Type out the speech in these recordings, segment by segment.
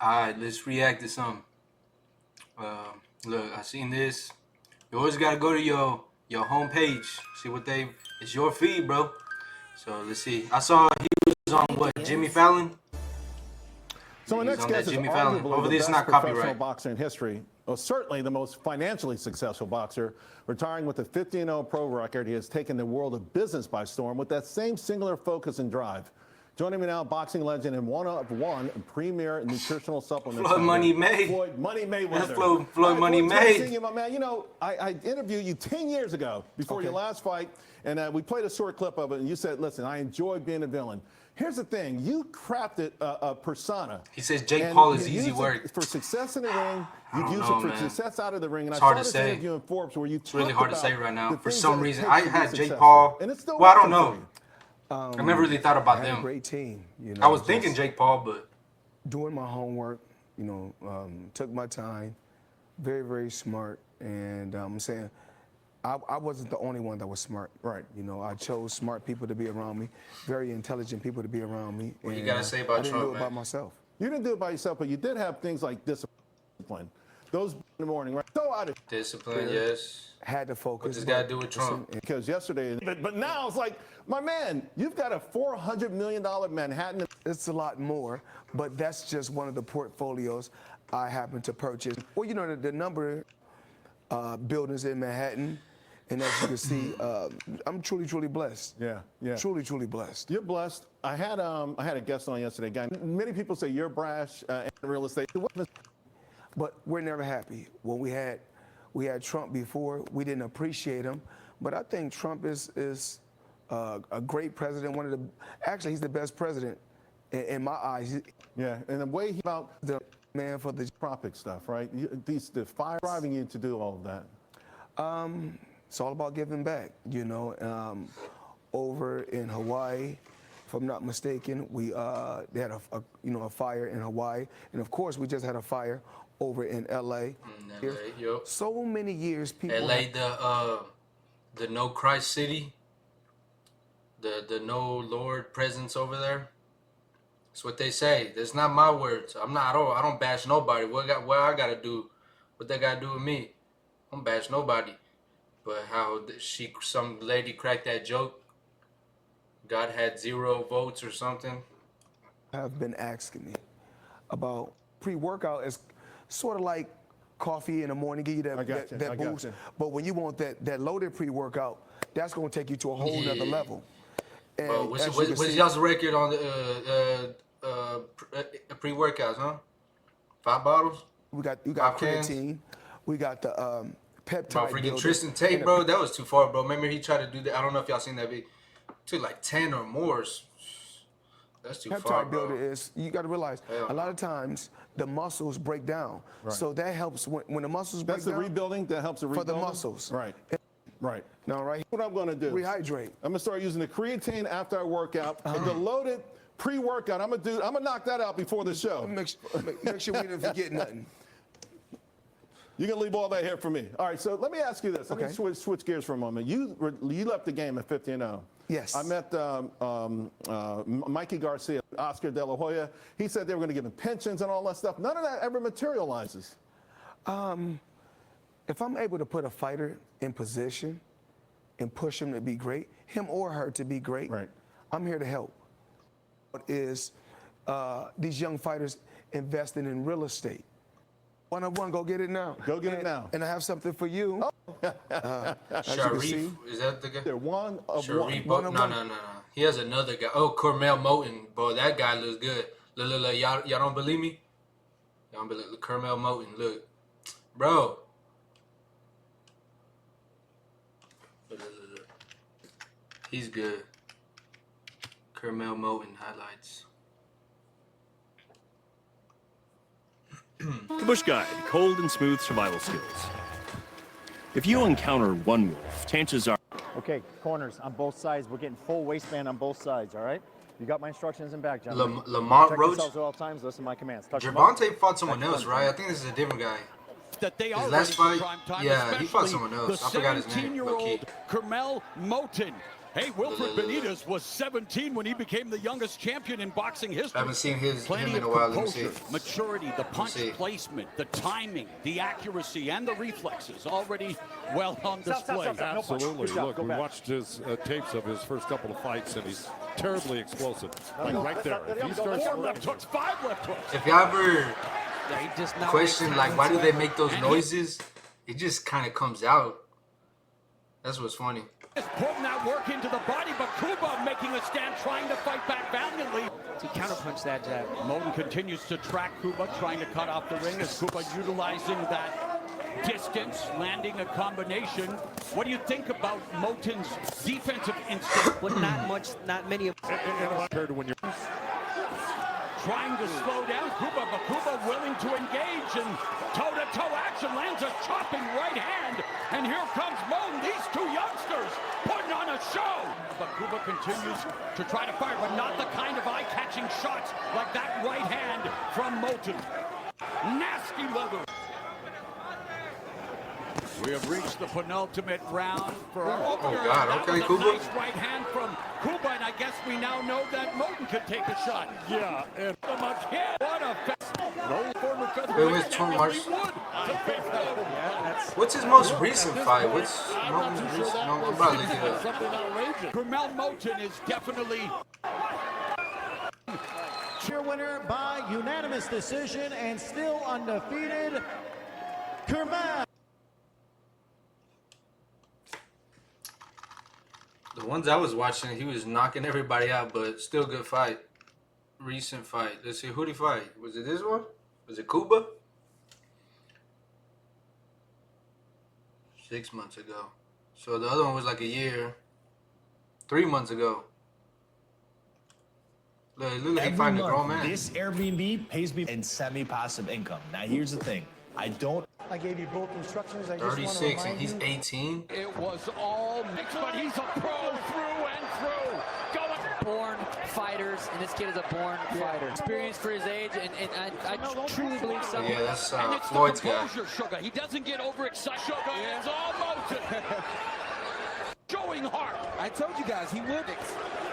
Alright, let's react to something. Look, I seen this. You always gotta go to your homepage. See what they. It's your feed, bro. So let's see. I saw he was on what Jimmy Fallon. So my He's next on that guest is Jimmy Fallon. arguably Hopefully the it's best not professional copyright. boxer in history. Well, certainly the most financially successful boxer. Retiring with a 15-0 pro record, he has taken the world of business by storm with that same singular focus and drive. Joining me now, boxing legend and one premier nutritional supplement. Floyd Money May. Floyd Money Mayweather. That's Floyd Money Floyd, May. seeing you, my man. You know, I interviewed you 10 years ago before your last fight, and we played a short clip of it, and you said, listen, I enjoy being a villain. Here's the thing. You crafted a persona. He says Jake Paul is you easy used work. it for success in the ring. You don't use know, it for man. success out of the ring. And It's I hard saw to this say. interview in Forbes where you It's really hard to say right now. For some reason, I I had Jake Paul. And it's still well, I don't working know. for you. I never really thought about I had them. a great team. You know, I was thinking Jake Paul, but doing my homework. You know, took my time. Very, very smart. And I'm saying, I wasn't the only one that was smart. Right. You know, I chose smart people to be around me, very intelligent people to be around me. What you and, gotta say about I didn't Trump, do it man? by myself. You didn't do it by yourself, but you did have things like discipline. Those in the morning, right? So out of discipline, yes. Had to focus. What does got to do with Trump? because yesterday, but now it's like, my man, you've got a $400 million Manhattan. It's a lot more, but that's just one of the portfolios I happen to purchase. Well, you know, the number buildings in Manhattan, and as you can see, I'm truly, truly blessed. Yeah, yeah. Truly, truly blessed. You're blessed. I had a guest on yesterday, guy. Many people say you're brash in real estate. But we're never happy. When we had Trump before, we didn't appreciate him. But I think Trump is a great president. Actually, he's the best president in my eyes. Yeah, and the way he about The man for the tropic stuff, right? The fire driving you to do all of that. It's all about giving back, you know. Over in Hawaii, if I'm not mistaken, they had a fire in Hawaii, and of course we just had a fire over in L.A. Yep. So many years people. LA, the no Christ city, the no Lord presence over there. That's what they say. That's not my words. I don't bash nobody. What I gotta do? What they gotta do with me? I don't bash nobody. But how some lady cracked that joke. God had 0 votes or something. Have been asking me about pre-workout. Is sort of like coffee in the morning, give you that boost. But when you want that loaded pre-workout, that's going to take you to a whole nother level. And bro, what's y'all's record on the pre-workouts, huh? 5 bottles? We got 5 cans? creatine. We got the peptide. Bro, freaking builder. Tristan Tate, bro, that was too far, bro. Remember he tried to do that? I don't know if y'all seen that video. Took like 10 or more. That's too far, Peptide bro. builder is, you got to realize, a lot of times the muscles break down. Right. So that helps when the muscles break That's down. the rebuilding that helps the rebuilding? For the muscles. Right, right. Now, right What I'm going to do? rehydrate. I'm going to start using the creatine after I work out. And the loaded pre-workout, I'm going to knock that out before the show. Make sure we didn't forget nothing. You can leave all that here for me. All right, so let me ask you this. Let me switch gears for a moment. You left the game at 50-0. Yes. I met Mikey Garcia, Oscar De La Hoya. He said they were going to give him pensions and all that stuff. None of that ever materializes. If I'm able to put a fighter in position and push him to be great, him or her to be great, Right. I'm here to help. Is these young fighters investing in real estate? One-on-one, go get it now. Go get it now. And I have something for you. Sharif, is that the guy? They're one of Sharif, one. no. He has another guy. Oh, Cormel Moten, bro, that guy looks good. Look, y'all don't believe me? Y'all don't believe Cormel Moten, look. Bro. Look. He's good. Cormel Moten highlights. The Bush Guide, cold and smooth survival skills. If you encounter one wolf, chances are... Okay, corners on both sides. We're getting full waistband on both sides, all right? You got my instructions in back, gentlemen. Lamont Check Roach? yourselves at all times. Listen to my commands. Touch Gervonta fought someone else, right? I think this is a different guy. That they His are last ready fight, for prime time, yeah, he fought especially someone else. the I forgot his name. 17-year-old Cormel Moten. Hey, Wilfred Benitez was 17 when he became the youngest champion in boxing history. I haven't seen him Plenty in a of while. Let me composure, see. maturity, the punch placement, the timing, the accuracy, and the reflexes already well on display. Absolutely. Look, we watched his tapes of his first couple of fights, and he's terribly explosive. Like right there. If he starts Four left hooks, 5 left hooks. If y'all ever question, like, why do they make those noises? It just kind of comes out. That's what's funny. Putting that work into the body, but Kuba making a stand, trying to fight back valiantly. To counterpunch that jab. Moten continues to track Kuba, trying to cut off the ring as Kuba utilizing that distance, landing a combination. What do you think about Moten's defensive instinct? But not many. compared to when you're Trying to slow down Kuba, but Kuba willing to engage, and toe-to-toe action, lands a chopping right hand, and here comes Moten, these two youngsters putting on a show. But Kuba continues to try to fire, but not the kind of eye-catching shots like that right hand from Moten. Nasty leather. We have reached the penultimate round for our opener. Oh, God. That Okay, was a Kuba. nice right hand from Kuba, and I guess we now know that Moten could take a shot. yeah, and Again. What a no former Wait, where's Tom Marsh? What's his most recent fight? What's Moten's recent? No, I'm about to look it up. something outrageous. Kermel Moten is definitely Your winner by unanimous decision and still undefeated, Kermel. The ones I was watching, he was knocking everybody out, but still good fight. Recent fight. Let's see, who'd he fight? Was it this one? Was it Kuba? 6 months ago. So the other one was like a year. 3 months ago. Look like he fighting a grown man. This Airbnb pays me in semi-passive income. Now here's the thing. I gave you both instructions. I just 36 and he's 18. it was all mixed, but he's a pro through and through. Born fighters, and this kid is a born fighter. Experienced for his age, and I truly believe so. Yeah, that's And it's Floyd's the guy. composure, Sugar. He doesn't get overexcited. Sugar is all Moten. Showing heart. I told you guys he would.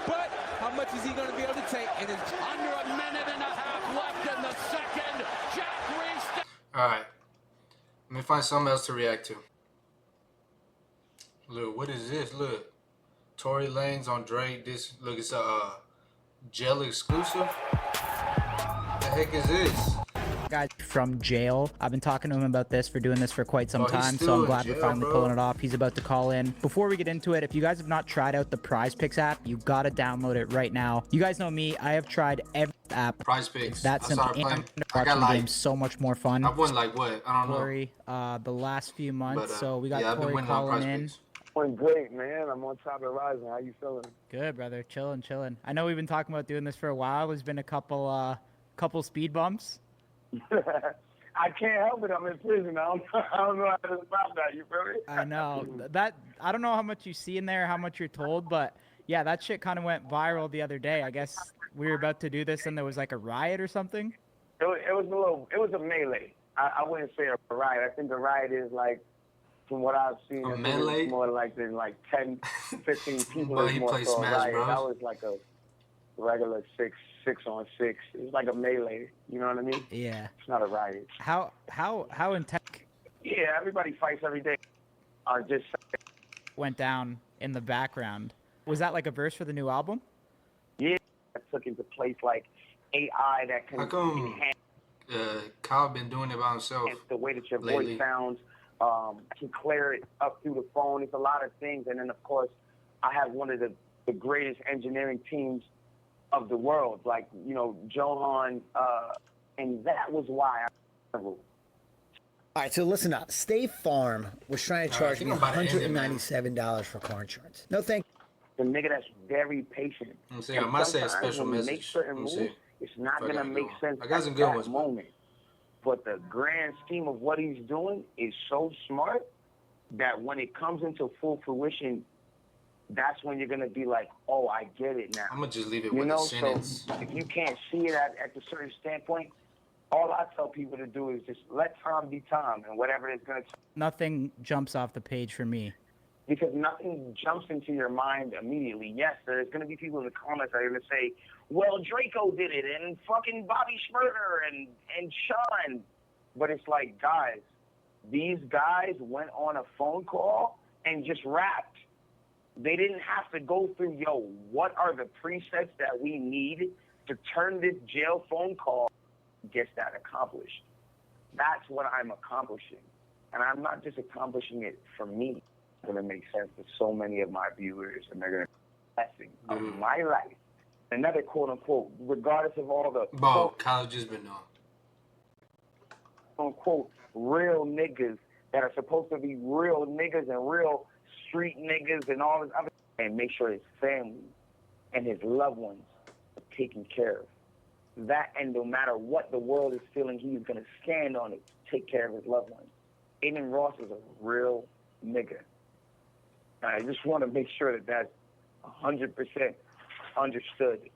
But how much is he going to be able to take? And it's Under a minute and a half left in the second. Jack Reese. All right. Let me find something else to react to. Look, what is this? Look. Tory Lanez on Drake. This, look, it's a jail exclusive. The heck is this? Guy from jail. I've been talking to him about this, for doing this for quite some time, still so I'm in glad jail, we're finally bro. pulling it off. He's about to call in. Before we get into it, if you guys have not tried out the Prize Picks app, you gotta download it right now. You guys know me, I have tried every app. Prize Picks. It's that I simple. started playing. And I got watching the like, game so much more fun. I've won like what? I don't know. Corey, the last few months, But, so we got yeah, I've been Corey winning on calling Prize in. Picks. Doing great, man. I'm on top of the rising. How you feeling? Good, brother. Chilling. I know we've been talking about doing this for a while. There's been a couple speed bumps. I can't help it. I'm in prison. I don't know how to stop that. You feel me? I know that. I don't know how much you see in there, how much you're told, but yeah, that shit kind of went viral the other day. I guess we were about to do this, and there was like a riot or something. It was a melee. I wouldn't say a riot. I think a riot is like, from what I've seen, A it's melee? more like than like 10, 15 people. But is he more plays so a Smash riot. Bros. That was like a regular 6-on-6. It's like a melee. You know what I mean? Yeah. It's not a riot. How intense Yeah, everybody fights every day. Or just went down in the background? Was that like a verse for the new album? yeah, that took into place like AI that can How come Kyle been doing it by himself? enhance the way that your lately? voice sounds. Can clear it up through the phone. It's a lot of things. And then, of course, I have one of the greatest engineering teams of the world, like, you know, Johan, and that was why All right, so listen up. State Farm was trying to charge me $197 for car insurance. No thank the nigga that's very patient. I'm saying, I might say a sometimes special when you make message. certain Let me moves, see. it's not If I going to got a make good one. sense I got some at good that ones. moment. But the grand scheme of what he's doing is so smart that when it comes into full fruition, that's when you're going to be like, oh, I get it now. I'm going to just leave it You with know, a sentence. so if you can't see it at a certain standpoint, all I tell people to do is just let time be time, and whatever it's going to Nothing jumps off the page for me. because nothing jumps into your mind immediately. Yes, there's going to be people in the comments that are going to say, well, Draco did it, and fucking Bobby Schmurder and Sean. But it's like, guys, these guys went on a phone call and just rapped. They didn't have to go through, what are the presets that we need to turn this jail phone call and get that accomplished. That's what I'm accomplishing. And I'm not just accomplishing it for me. It's going to make sense to so many of my viewers, and they're going to be blessing of my life. Another quote-unquote, regardless of all the college has been on. Quote-unquote, real niggas that are supposed to be real niggas and real street niggas and all this other, and make sure his family and his loved ones are taken care of. That, and no matter what the world is feeling, he's going to stand on it to take care of his loved ones. Aiden Ross is a real nigga. I just want to make sure that that's 100% understood.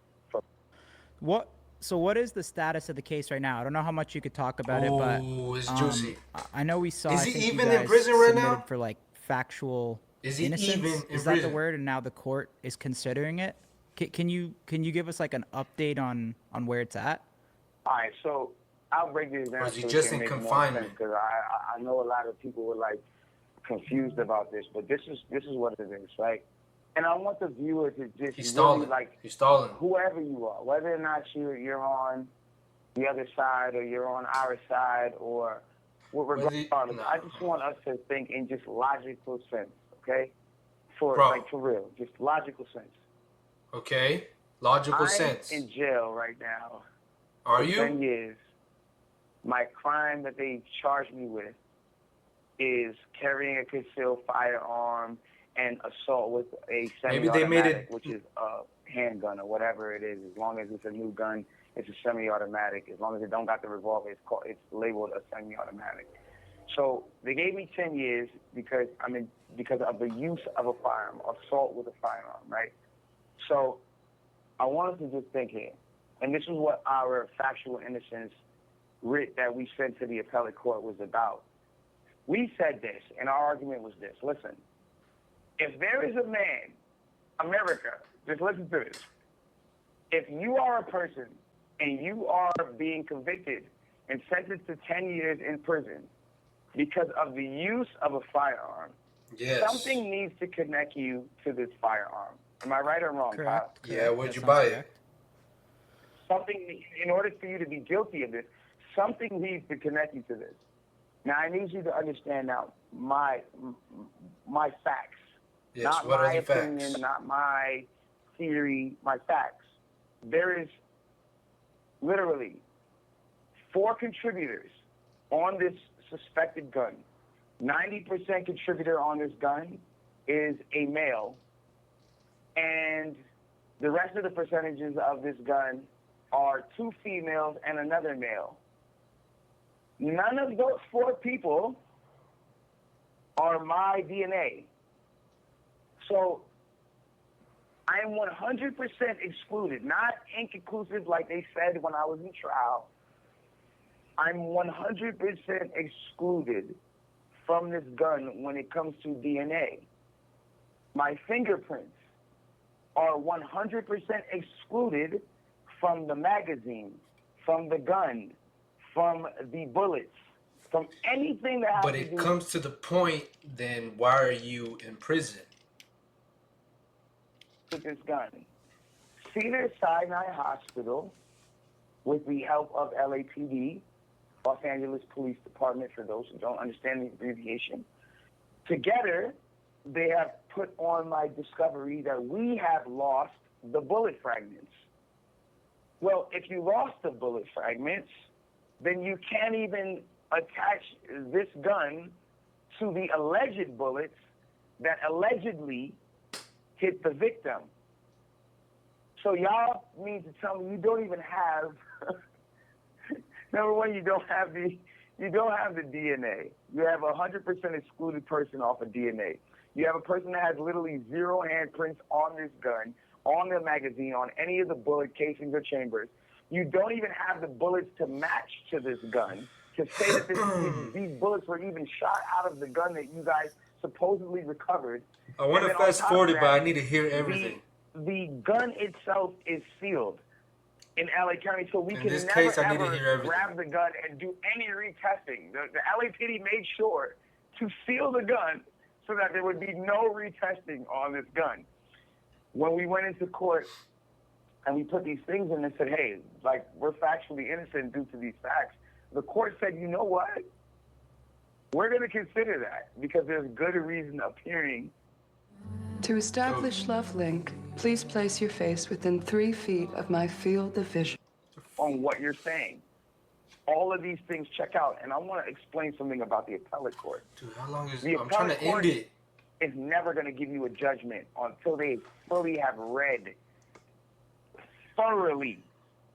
So what is the status of the case right now? I don't know how much you could talk about it, but it's juicy. I know we saw. Is I he think even you in guys prison right submitted now? for like factual Is he innocence? even in Is that prison? the word? And now the court is considering it. Can you give us like an update on where it's at? All right, so I'll break this down. Or is he so it just can in make more confinement? sense, because I know a lot of people were like confused about this, but this is what it is, right? And I want the viewer to just He's really stalling. like He's stalling. whoever you are, whether or not you're on the other side or you're on our side or regardless. I just want us to think in just logical sense, okay? For real, just logical sense. Okay, logical I'm sense. in jail right now. Are for you? 10 years. My crime that they charged me with is carrying a concealed firearm and assault with a Maybe they made semi-automatic, it- which is a handgun or whatever it is. As long as it's a new gun, it's a semi-automatic. As long as it don't got the revolver, it's labeled a semi-automatic. So they gave me 10 years because of the use of a firearm, assault with a firearm, right? So I wanted to just think here, and this is what our factual innocence writ that we sent to the appellate court was about. We said this, and our argument was this. Listen, if there is a man, America, just listen to this. If you are a person and you are being convicted and sentenced to 10 years in prison because of the use of a firearm, something needs to connect you to this firearm. Am I right or wrong, Kyle? Yeah, where'd you buy it? Something, in order for you to be guilty of this, something needs to connect you to this. Now, I need you to understand now my facts. Yes, not what my are the opinion, facts? not my theory, my facts. There is literally 4 contributors on this suspected gun. 90% contributor on this gun is a male, and the rest of the percentages of this gun are 2 females and another male. None of those 4 people are my DNA. So I am 100% excluded, not inconclusive like they said when I was in trial. I'm 100% excluded from this gun when it comes to DNA. My fingerprints are 100% excluded from the magazine, from the gun, from the bullets, from anything that has But to it do comes to the point, then why are you in prison? with this gun. Cedars-Sinai Hospital, with the help of LAPD, Los Angeles Police Department, for those who don't understand the abbreviation, together they have put on my discovery that we have lost the bullet fragments. Well, if you lost the bullet fragments, then you can't even attach this gun to the alleged bullets that allegedly hit the victim. So y'all mean to tell me you don't even have number one, you don't have the DNA. You have 100% excluded person off of DNA. You have a person that has literally 0 handprints on this gun, on the magazine, on any of the bullet casings or chambers. You don't even have the bullets to match to this gun to say that these bullets were even shot out of the gun that you guys supposedly recovered. I want to fast forward it, but I need to hear everything. The gun itself is sealed in LA County, so we In can this never case, I need to hear ever everything. grab the gun and do any retesting. The LAPD made sure to seal the gun so that there would be no retesting on this gun. When we went into court and we put these things in and said, hey, like, we're factually innocent due to these facts, the court said, you know what? We're going to consider that because there's good reason appearing. To establish love link, please place your face within 3 feet of my field of vision. On what you're saying. All of these things check out. And I want to explain something about the appellate court. Dude, how long is The I'm trying to end it. is never going to give you a judgment until they fully have read thoroughly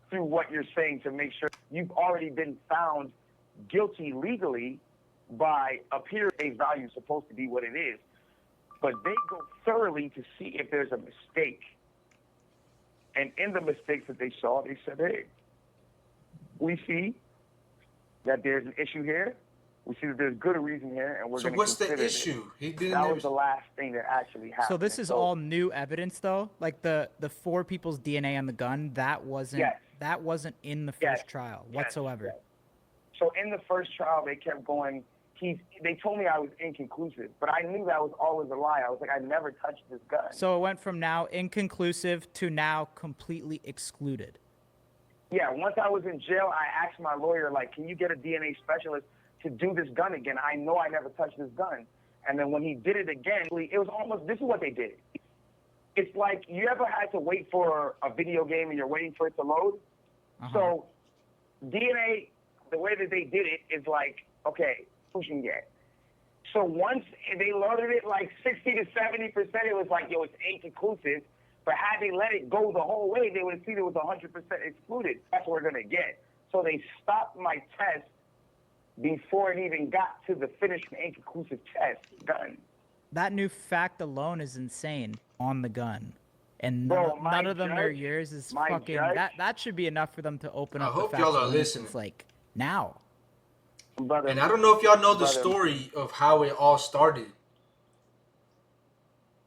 through what you're saying to make sure you've already been found guilty legally by a peer face value supposed to be what it is. But they go thoroughly to see if there's a mistake. And in the mistakes that they saw, they said, hey, we see that there's an issue here. We see that there's good reason here, and we're going to consider it. So what's the issue? He didn't. That was the last thing that actually happened. So this is all new evidence, though. Like the 4 people's DNA on the gun, that wasn't in the first trial whatsoever. Yes. So in the first trial, they kept going. They told me I was inconclusive, but I knew that was always a lie. I was like, I never touched this gun. So it went from now inconclusive to now completely excluded. Yeah, once I was in jail, I asked my lawyer, like, can you get a DNA specialist to do this gun again? I know I never touched this gun. And then when he did it again, it was almost, this is what they did. It's like you ever had to wait for a video game and you're waiting for it to load? So DNA, the way that they did it is like, okay, who can get? So once they loaded it like 60 to 70%, it was like, yo, it's inconclusive. But had they let it go the whole way, they would have seen it was 100% excluded. That's what we're going to get. So they stopped my test before it even got to the finished inconclusive test gun. That new fact alone is insane on the gun. And none of them are yours is fucking... That should be enough for them to open up the facts. I hope y'all are listening. Like, now. Brother, and I don't know if y'all know the story of how it all started.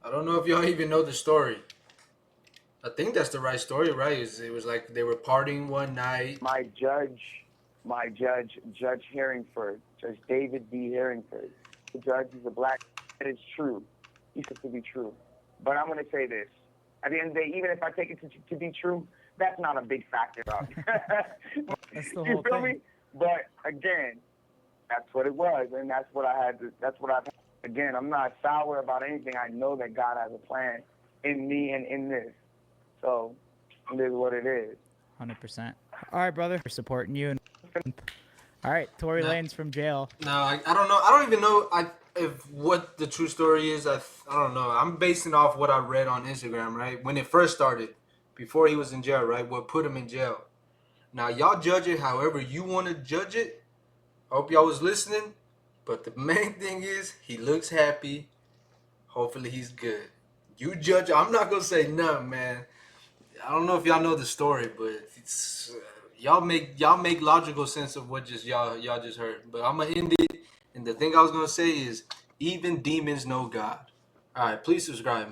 I don't know if y'all even know the story. I think that's the right story, right? It was like they were partying one night. My judge, Judge Harringford, Judge David B. Harringford, the judge is a black. It is true. He says to be true. But I'm going to say this. At the end of the day, even if I take it to be true, that's not a big factor. That's the you whole feel thing. me? But again, that's what it was, and that's what I had. That's what I've. Again, I'm not sour about anything. I know that God has a plan in me and in this. So it is what it is. 100%. All right, brother. We're supporting you. All right, Tory Lanez from jail. No, I don't know. I don't even know if what the true story is. I don't know. I'm basing off what I read on Instagram, right? When it first started, before he was in jail, right? What put him in jail. Now, y'all judge it however you want to judge it. I hope y'all was listening. But the main thing is he looks happy. Hopefully he's good. You judge. I'm not going to say nothing, man. I don't know if y'all know the story, but it's y'all make logical sense of what y'all just heard. But I'm gonna end it, and the thing I was gonna say is even demons know God. All right, please subscribe, man.